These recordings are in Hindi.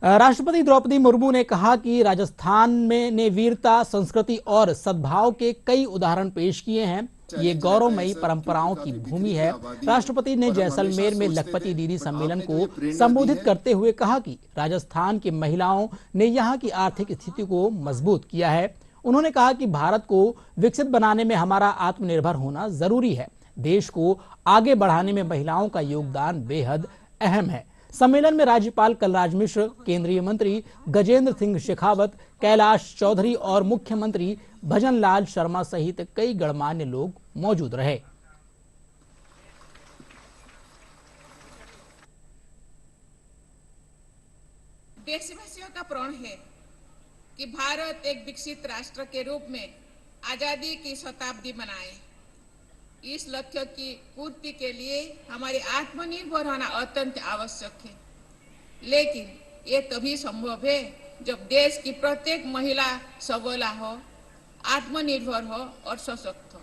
राष्ट्रपति द्रौपदी मुर्मू ने कहा कि राजस्थान में ने वीरता, संस्कृति और सद्भाव के कई उदाहरण पेश किए हैं। ये गौरवमयी परंपराओं की भूमि है। राष्ट्रपति ने जैसलमेर में लखपति दीदी सम्मेलन को संबोधित करते हुए कहा कि राजस्थान की महिलाओं ने यहाँ की आर्थिक स्थिति को मजबूत किया है। उन्होंने कहा कि भारत को विकसित बनाने में हमारा आत्मनिर्भर होना जरूरी है। देश को आगे बढ़ाने में महिलाओं का योगदान बेहद अहम है। सम्मेलन में राज्यपाल कलराज मिश्र, केंद्रीय मंत्री गजेंद्र सिंह शेखावत, कैलाश चौधरी और मुख्यमंत्री भजनलाल शर्मा सहित कई गणमान्य लोग मौजूद रहे। देशवासियों का प्रण है कि भारत एक विकसित राष्ट्र के रूप में आजादी की शताब्दी मनाए। इस लक्ष्य की पूर्ति के लिए हमारे आत्मनिर्भर होना अत्यंत आवश्यक है, लेकिन ये तभी संभव है जब देश की प्रत्येक महिला सबला हो, आत्मनिर्भर हो और सशक्त हो।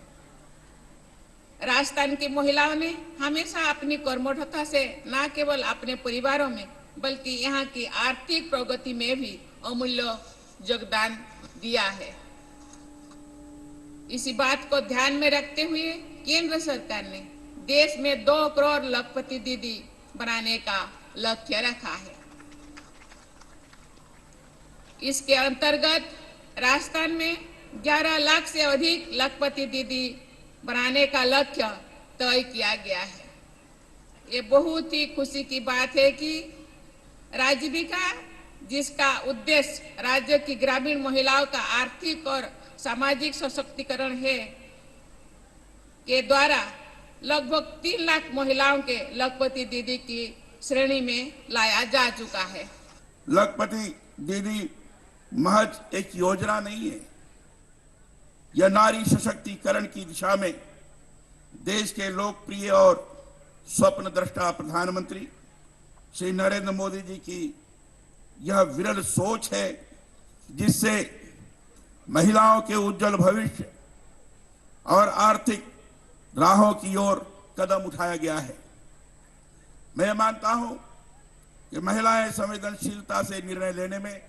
राजस्थान की महिलाओं ने हमेशा अपनी कर्मठता से न केवल अपने परिवारों में बल्कि यहाँ की आर्थिक प्रगति में भी अमूल्य योगदान दिया है। इसी बात को ध्यान में रखते हुए केंद्र सरकार ने देश में 2 करोड़ लखपति दीदी बनाने का लक्ष्य रखा है। इसके अंतर्गत राजस्थान में 11 लाख से अधिक लखपति दीदी बनाने का लक्ष्य तय किया गया है। ये बहुत ही खुशी की बात है कि राजीविका, जिसका उद्देश्य राज्य की ग्रामीण महिलाओं का आर्थिक और सामाजिक सशक्तिकरण है, के द्वारा लगभग 3 लाख महिलाओं के लखपति दीदी की श्रेणी में लाया जा चुका है। लखपति दीदी महज एक योजना नहीं है, यह नारी सशक्तिकरण की दिशा में देश के लोकप्रिय और स्वप्न दृष्टा प्रधानमंत्री श्री नरेंद्र मोदी जी की यह विरल सोच है, जिससे महिलाओं के उज्जवल भविष्य और आर्थिक राहों की ओर कदम उठाया गया है। मैं मानता हूं कि महिलाएं संवेदनशीलता से निर्णय लेने में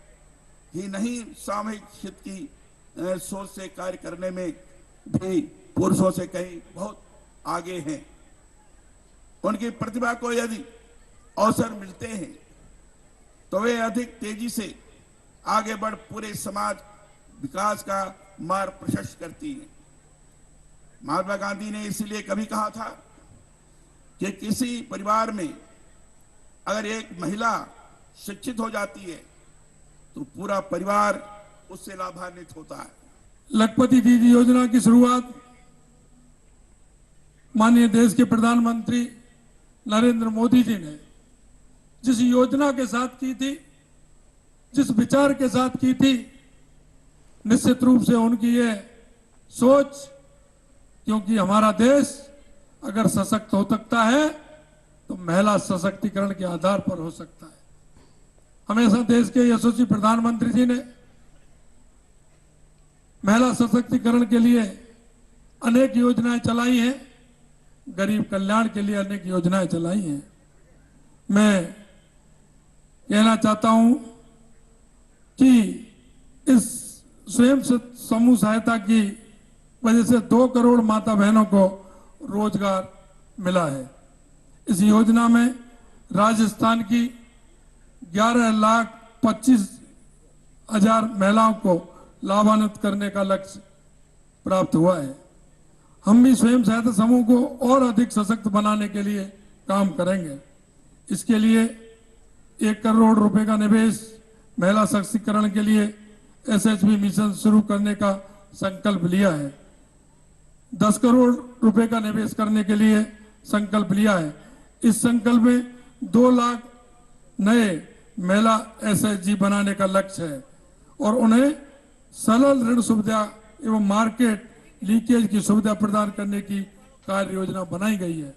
ही नहीं, सामूहिक हित की सोच से कार्य करने में भी पुरुषों से कहीं बहुत आगे हैं। उनकी प्रतिभा को यदि अवसर मिलते हैं तो वे अधिक तेजी से आगे बढ़ पूरे समाज विकास का मार्ग प्रशस्त करती हैं। महात्मा गांधी ने इसलिए कभी कहा था कि किसी परिवार में अगर एक महिला शिक्षित हो जाती है तो पूरा परिवार उससे लाभान्वित होता है। लखपति दीदी योजना की शुरुआत माननीय देश के प्रधानमंत्री नरेंद्र मोदी जी ने जिस योजना के साथ की थी, जिस विचार के साथ की थी, निश्चित रूप से उनकी ये सोच, क्योंकि हमारा देश अगर सशक्त हो सकता है तो महिला सशक्तिकरण के आधार पर हो सकता है। हमेशा देश के यशस्वी प्रधानमंत्री जी ने महिला सशक्तिकरण के लिए अनेक योजनाएं चलाई हैं, गरीब कल्याण के लिए अनेक योजनाएं चलाई हैं। मैं कहना चाहता हूं कि इस स्वयं समूह सहायता की वजह से 2 करोड़ माता बहनों को रोजगार मिला है। इस योजना में राजस्थान की 11,25,000 महिलाओं को लाभान्वित करने का लक्ष्य प्राप्त हुआ है। हम भी स्वयं सहायता समूह को और अधिक सशक्त बनाने के लिए काम करेंगे। इसके लिए 1 करोड़ रुपए का निवेश महिला सशक्तिकरण के लिए SHB मिशन शुरू करने का संकल्प लिया है। 10 करोड़ रुपए का निवेश करने के लिए संकल्प लिया है। इस संकल्प में 2 लाख नए महिला SHG बनाने का लक्ष्य है और उन्हें सरल ऋण सुविधा एवं मार्केट लीकेज की सुविधा प्रदान करने की कार्य योजना बनाई गई है।